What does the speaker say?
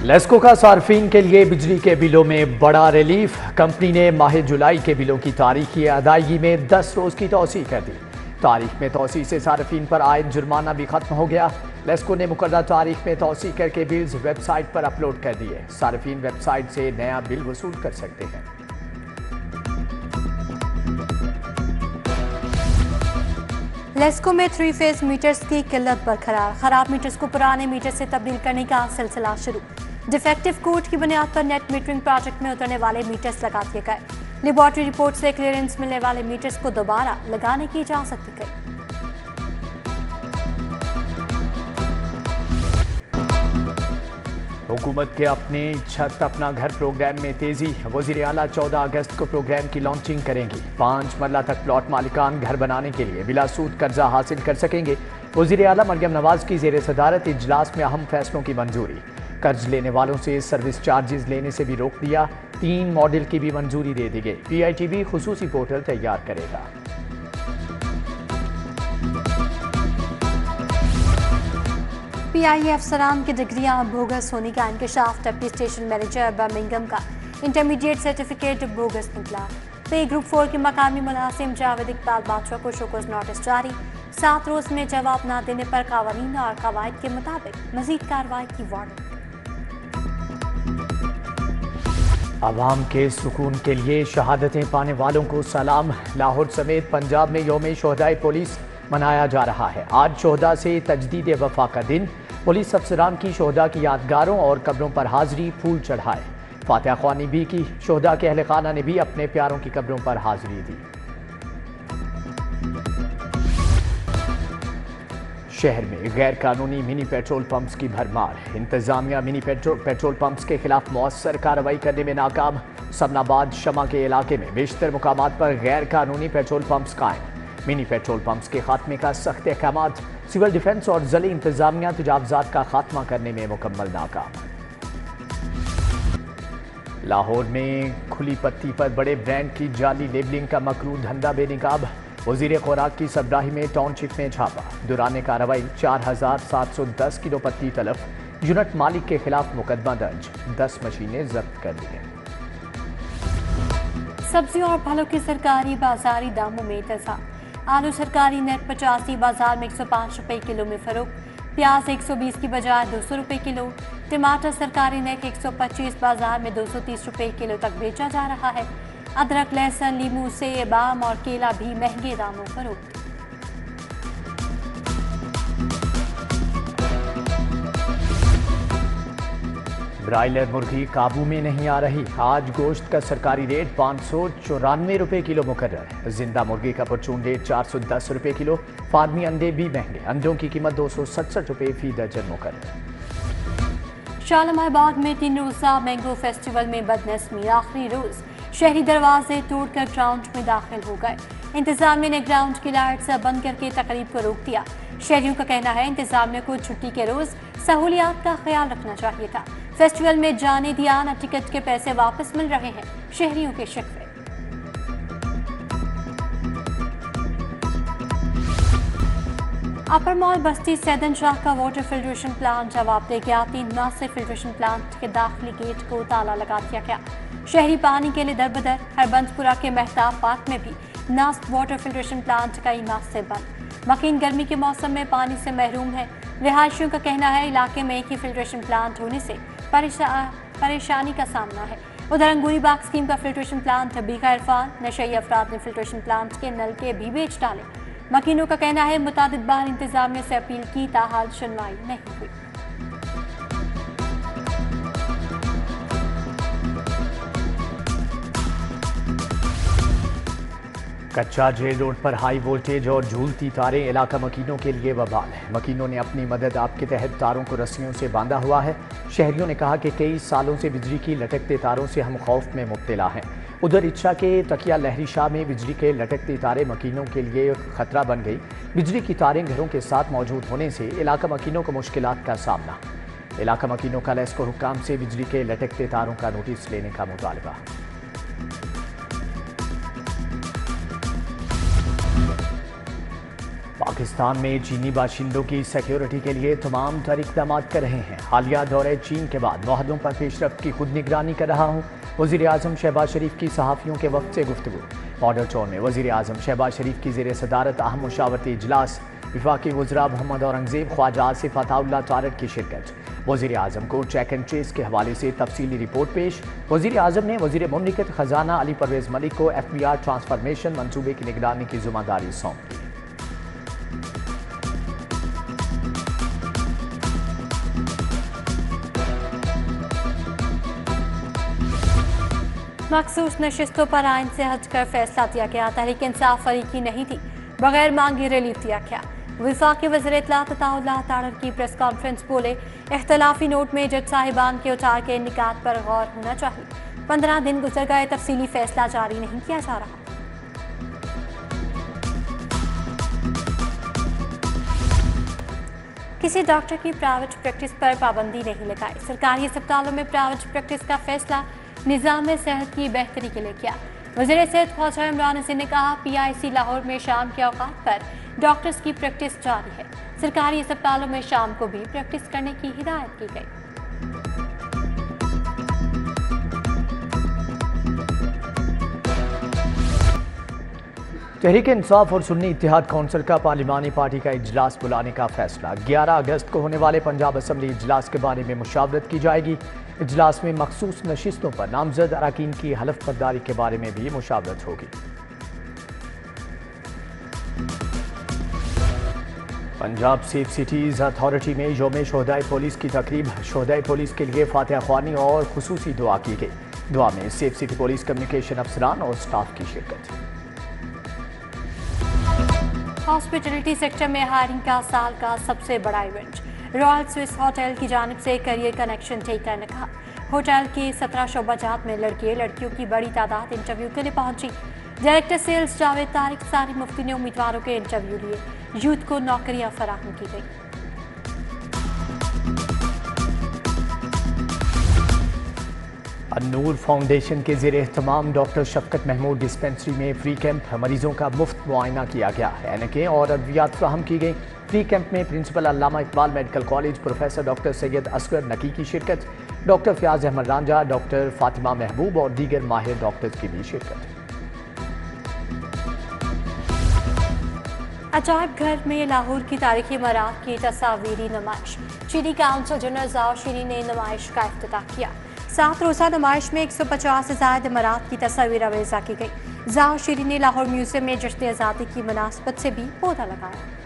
लेस्को का सार्फिन के लिए बिजली के बिलों में बड़ा रिलीफ। कंपनी ने माह जुलाई के बिलों की तारीखी अदायगी में 10 रोज की तौसीह कर दी। तारीख में तौसीह से सार्फिन पर आयद जुर्माना भी खत्म हो गया। लेस्को ने मुकर्रर तारीख में तौसीह करके बिल्स वेबसाइट पर अपलोड कर दिए। सार्फिन वेबसाइट से नया बिल वसूल कर सकते हैं। लेस्को में 3 फेज मीटर्स की किल्लत बरकरार। खराब मीटर्स को पुराने मीटर से तब्दील करने का सिलसिला शुरू। डिफेक्टिव कोड की बुनियाद पर नेट मीटरिंग प्रोजेक्ट में उतरने वाले मीटर्स लगा दिए गए। लेबॉर्ट्री रिपोर्ट से क्लियरेंस मिलने वाले मीटर्स को दोबारा लगाने की इजाजत दी गई। हुकूमत के अपने छत अपना घर प्रोग्राम में तेजी। वज़ीर आला 14 अगस्त को प्रोग्राम की लॉन्चिंग करेंगी। 5 मरला तक प्लॉट मालिकान घर बनाने के लिए बिला सूद कर्जा हासिल कर सकेंगे। वज़ीर आला मरियम नवाज की ज़ेर सदारत इजलास में अहम फैसलों की मंजूरी। कर्ज लेने वालों से सर्विस चार्जेस लेने से भी रोक दिया। 3 मॉडल की भी मंजूरी दे दी गई। PITB खुसूसी पोर्टल तैयार करेगा। PIA अफसरान की डिग्रियां बोगस होने का इंकशाफ। डिप्टी स्टेशन मैनेजर बर्मिंघम का इंटरमीडिएट सर्टिफिकेट बोगस निकला। पे ग्रुप 4 के मकामी मुलाजिम जावेद इकबाल बादशाह को शोकॉज नोटिस जारी। 7 रोज में जवाब न देने पर कानून और कवायद के मुताबिक मजीद कार्रवाई की वार्निंग। आवाम के सुकून के लिए शहादतें पाने वालों को सलाम। लाहौर समेत पंजाब में यौम शोहदाए पुलिस मनाया जा रहा है। आज शोहदा से तजदीद वफा का दिन। पुलिस अफसरान की शोहदा की यादगारों और कब्रों पर हाजिरी, फूल चढ़ाए। फातिहा ख्वानी भी की। शोहदा के अहले खाना ने भी अपने प्यारों की कब्रों पर हाजिरी दी। शहर में गैर कानूनी मिनी पेट्रोल पंप्स की भरमार। इंतजामिया मिनी पेट्रोल पंप्स के खिलाफ मौसर कार्रवाई करने में नाकाम। सबनाबाद शमा के इलाके में बेशतर मुकामात पर गैर कानूनी पेट्रोल पंप्स कायम। मिनी पेट्रोल पंप्स के खात्मे का सख्त अहकाम। सिविल डिफेंस और ज़िले इंतजामिया तजावुज़ात का खात्मा करने में मुकम्मल नाकाम। लाहौर में खुली पत्ती पर बड़े ब्रांड की जाली लेबलिंग का मकरूह धंधा बेनकाब। वज़ीर खुराक की सरबराही में टाउनशिप में छापा। दौरान कार्रवाई 4710 किलो पत्ती तलफ। यूनिट मालिक के खिलाफ मुकदमा दर्ज। 10 मशीनें जब्त कर ली हैं। सब्जियों और फलों की सरकारी बाजारी दामों में इतज़ा। आलू सरकारी नेट 85 बाजार में 105 रुपए किलो में फरोख्त। प्याज 120 की बजाय 200 रुपए किलो। टमाटर सरकारी नेट 125 बाजार में 230 रुपए किलो तक बेचा जा रहा है। अदरक, लहसुन, लीमू, सेब, आम और केला भी महंगे दामों फरोख्त। ब्रायलर मुर्गी काबू में नहीं आ रही। आज गोश्त का सरकारी रेट 594 रुपए किलो मुकर्रर। जिंदा मुर्गी का परचून रेट 410 रुपए किलो। फार्मी अंडे भी महंगे। अंडों की कीमत 267 रुपए फी दर्जन मुकर्रर। शालीमार बाग में 3 रोज़ा मैंगो फेस्टिवल में बदनस्मी। आखिरी रोज शहरी दरवाजे तोड़कर ग्राउंड में दाखिल हो गए। इंतजामिया ने ग्राउंड की लाइट्स बंद करके तकरीब को रोक दिया। शहरियों का कहना है इंतजामिया को छुट्टी के रोज सहूलियात का ख्याल रखना चाहिए था। फेस्टिवल में जाने दिया न टिकट के पैसे वापस मिल रहे हैं। शहरियों के शिकवे। अपर मॉल बस्ती सैदन शाह का वाटर फिल्ट्रेशन प्लांट जवाब दे गया। 3 माह से फिल्ट्रेशन प्लांट के दाखिली गेट को ताला लगा दिया गया। शहरी पानी के लिए दरबदर। हरबंसपुरा के मेहताब पार्क में भी नास्ब वाटर फिल्ट्रेशन प्लांट कई माह से बंद। मकीन गर्मी के मौसम में पानी से महरूम है। रिहायशियों का कहना है इलाके में एक ही फिल्ट्रेशन प्लांट होने से परेशानी का सामना है। उधर अंगूरी बाग स्कीम का फिल्ट्रेशन प्लांट बीका इरफान नशई अफराद ने फिल्ट्रेशन प्लांट के नलके भी बेच डाले। मकीनों का कहना है मुतादिद बार इंतजामिया से अपील की, ताहाल सुनवाई नहीं हुई। कच्चा जेल रोड पर हाई वोल्टेज और झूलती तारें इलाका मकीनों के लिए वबाल है। मकीनों ने अपनी मदद आप के तहत तारों को रस्सियों से बांधा हुआ है। शहरियों ने कहा कि कई सालों से बिजली की लटकते तारों से हम खौफ में मुब्तला हैं। उधर इच्छा के तकिया लहरी शाह में बिजली के लटकते तारे मकीनों के लिए खतरा बन गई। बिजली की तारें घरों के साथ मौजूद होने से इलाका मकीनों को मुश्किलात का सामना। इलाका मकीनों का लेस्को हुक्काम से बिजली के लटकते तारों का नोटिस लेने का मुतालबा। पाकिस्तान में चीनी बाशिंदों की सिक्योरिटी के लिए तमाम तर इक़दाम कर रहे हैं। हालिया दौरे चीन के बाद मुआहदों पर पेशरफ्त की खुद निगरानी कर रहा हूँ। वज़ीर आज़म शहबाज शरीफ की सहाफ़ियों के वक्त से गुफ्तगू। मॉडल टाउन में वज़ीर आज़म शहबाज शरीफ की ज़ेर सदारत अहम मुशावरती इजलास। वफाकी वज़रा मोहम्मद औरंगज़ेब, ख्वाजा आसिफ अताउल्लाह तारक की शिरकत। वज़ीर आज़म को चेक एंड ट्रेस के हवाले से तफसीली रिपोर्ट पेश। वज़ीर आज़म ने वज़ीर मुमलिकत ख़जाना अली परवेज़ मलिक को FBR ट्रांसफॉर्मेशन मनसूबे की निगरानी की ज़िम्मेदारी सौंप दी। मखसूस नशिस्तों पर आइन से हटकर फैसला दिया गया। तहरीक इंसाफ फरीकी नहीं थी, बगैर मांगे रिलीफ दिया गया। वफाकी वज़ीर इत्तलात अताउल्लाह तारक की प्रेस कॉन्फ्रेंस बोले, इख्तलाफी नोट में जज साहिबान के उतार के निकात पर गौर होना चाहिए। 15 दिन गुजर गए, तफसीली फैसला जारी नहीं किया जा रहा। किसी डॉक्टर की प्राइवेट प्रैक्टिस पर पाबंदी नहीं लगाई। सरकारी अस्पतालों में प्राइवेट प्रैक्टिस का फैसला निज़ाम सेहत की बेहतरी के लिए किया। वज़ीर सेहत ख्वाजा इमरान हसन ने कहा, PIC लाहौर में शाम के औकात पर डॉक्टर्स की प्रैक्टिस जारी है। सरकारी अस्पतालों में शाम को भी प्रैक्टिस करने की हिदायत की गई। तहरीक इंसाफ और सुन्नी इत्तेहाद कौंसिल का पार्लिमानी पार्टी का इजलास बुलाने का फैसला। 11 अगस्त को होने वाले पंजाब असम्बली इजलास के बारे में मुशावरत की जाएगी। इजलास में मखसूस नशिस्तों पर नामजद अरकान की हलफ बर्दारी के बारे में भी मुशावरत होगी। पंजाब सेफ सिटीज़ अथॉरिटी में यौम शोहदाए पुलिस की तकरीब। शोहदाए पुलिस के लिए फातिहा ख्वानी और खुसूसी दुआ की गई। दुआ में सेफ सिटी पुलिस कम्युनिकेशन अफसरान और स्टाफ की शिरकत। हॉस्पिटलिटी सेक्टर में हायरिंग का साल का सबसे बड़ा इवेंट। रॉयल स्विस होटल की जानिब से करियर कनेक्शन टेकर ने कहा, होटल के 17 शोबाजात में लड़कियों की बड़ी तादाद इंटरव्यू के लिए पहुंची। डायरेक्टर सेल्स जावेद तारिक सारी मुफ्ती ने उम्मीदवारों के इंटरव्यू लिए। यूथ को नौकरियां फराहम की गई। अन्नूर फाउंडेशन के ज़ेर एहतमाम डॉक्टर शफकत महमूद डिस्पेंसरी में फ्री कैंप मरीजों का मुफ्त मुआयना किया गया। ऐनकें और अद्वियात फ्राहम की गई। फ्री कैंप में principal Allama Iqbal medical college professor doctor Syed Asghar Naqi की शिरकत। डॉक्टर फयाज अहमद रांझा, डॉक्टर फातिमा महबूब और दीगर माहिर डॉक्टर्स की भी शिरकत। अजायब घर में लाहौर की तारीखी इमारत की तस्वीरी नुमाइश। चीनी काउंसिल जनरल जाओ शीरी ने नुमाइश का इफ्तिताह किया। 7 रोज़ा नुमाइश में 150 से ज़ायद इमारत की तस्वीर अवेजा की गई। जाओ शीरी ने लाहौर म्यूजियम में जश्न आज़ादी की मुनासबत से भी पौधा लगाया।